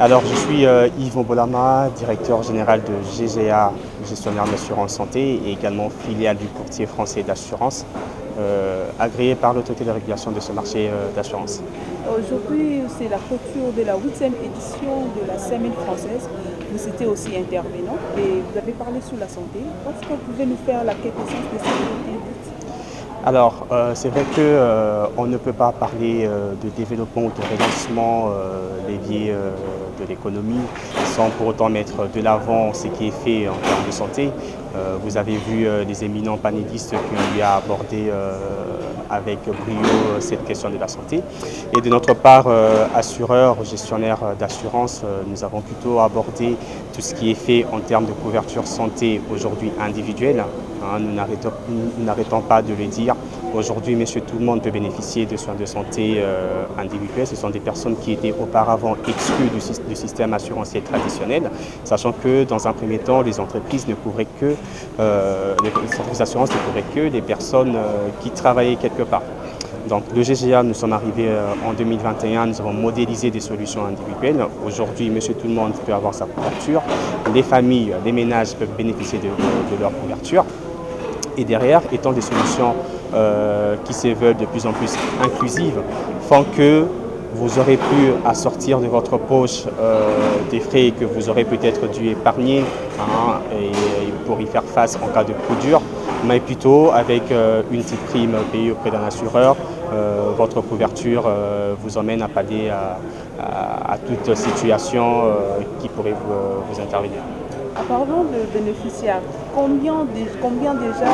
Alors, je suis Yves Mbolama, directeur général de GGA, gestionnaire d'assurance santé, et également filiale du courtier français d'assurance, agréé par l'autorité de régulation de ce marché d'assurance. Aujourd'hui, c'est la clôture de la 8e édition de la semaine française. Vous étiez aussi intervenant et vous avez parlé sur la santé. Est-ce que vous pouvez nous faire la quintessence de cette activité? Alors, c'est vrai qu'on ne peut pas parler de développement ou de relancement levier de l'économie sans pour autant mettre de l'avant ce qui est fait en termes de santé. Vous avez vu les éminents panélistes qui ont eu à aborder avec brio cette question de la santé. Et de notre part, assureurs, gestionnaires d'assurance, nous avons plutôt abordé tout ce qui est fait en termes de couverture santé aujourd'hui individuelle. Nous n'arrêtons pas de le dire. Aujourd'hui, monsieur tout le monde peut bénéficier de soins de santé individuels. Ce sont des personnes qui étaient auparavant exclues du système assurantiel traditionnel, sachant que dans un premier temps, les entreprises ne couvraient que, les entreprises d'assurance ne couvraient que les personnes qui travaillaient quelque part. Donc le GGA, nous sommes arrivés en 2021, nous avons modélisé des solutions individuelles. Aujourd'hui, monsieur tout le monde peut avoir sa couverture. Les familles, les ménages peuvent bénéficier de leur couverture. Et derrière, étant des solutions qui se veulent de plus en plus inclusives, font que vous aurez pu à sortir de votre poche des frais que vous aurez peut-être dû épargner et pour y faire face en cas de coup dur, mais plutôt avec une petite prime payée auprès d'un assureur, votre couverture vous emmène à pallier à toute situation qui pourrait vous intervenir. Parlons de bénéficiaires. Combien déjà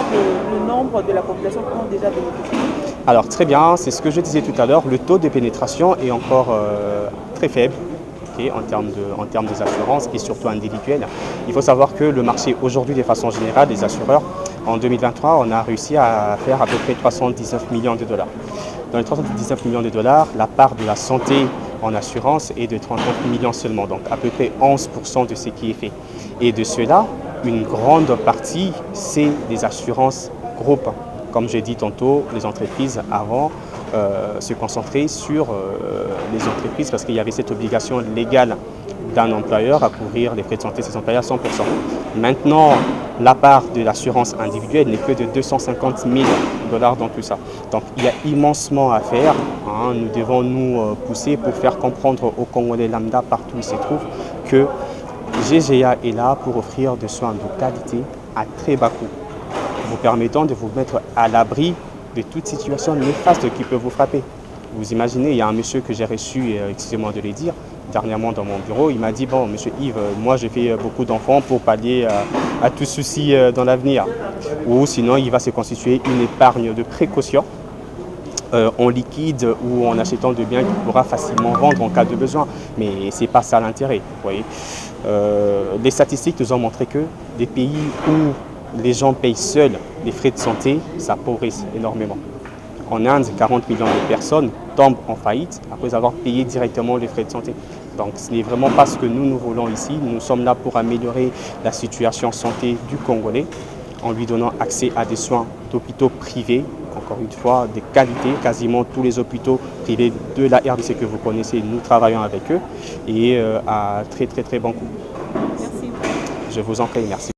le nombre de la population qui ont déjà bénéficié? Alors très bien, c'est ce que je disais tout à l'heure, le taux de pénétration est encore très faible. En termes des assurances et surtout individuelles. Il faut savoir que le marché aujourd'hui, de façon générale, des assureurs, en 2023, on a réussi à faire à peu près 319 millions de dollars. Dans les 319 millions de dollars, la part de la santé en assurance est de 39 millions seulement, donc à peu près 11% de ce qui est fait. Et de cela, une grande partie, c'est des assurances groupes. Comme j'ai dit tantôt, les entreprises avant se concentrer sur les entreprises parce qu'il y avait cette obligation légale d'un employeur à couvrir les frais de santé de ses employés à 100%. Maintenant, la part de l'assurance individuelle n'est que de 250 000 dollars dans tout ça. Donc il y a immensément à faire. Nous devons nous pousser pour faire comprendre aux Congolais lambda partout où ils se trouvent que GGA est là pour offrir des soins de qualité à très bas coût, vous permettant de vous mettre à l'abri de toute situation néfaste qui peut vous frapper. Vous imaginez, il y a un monsieur que j'ai reçu, excusez-moi de le dire, dernièrement dans mon bureau, il m'a dit « Bon, monsieur Yves, moi j'ai fait beaucoup d'enfants pour pallier à tout souci dans l'avenir. » Ou sinon, il va se constituer une épargne de précaution en liquide ou en achetant de biens qu'il pourra facilement vendre en cas de besoin. Mais ce n'est pas ça l'intérêt, vous voyez. Les statistiques nous ont montré que des pays où les gens payent seuls les frais de santé, ça appauvrisse énormément. En Inde, 40 millions de personnes tombent en faillite après avoir payé directement les frais de santé. Donc ce n'est vraiment pas ce que nous voulons ici. Nous sommes là pour améliorer la situation santé du Congolais en lui donnant accès à des soins d'hôpitaux privés, encore une fois, de qualité. Quasiment tous les hôpitaux privés de la RDC que vous connaissez, nous travaillons avec eux et à très bon coût. Merci. Je vous en prie, merci.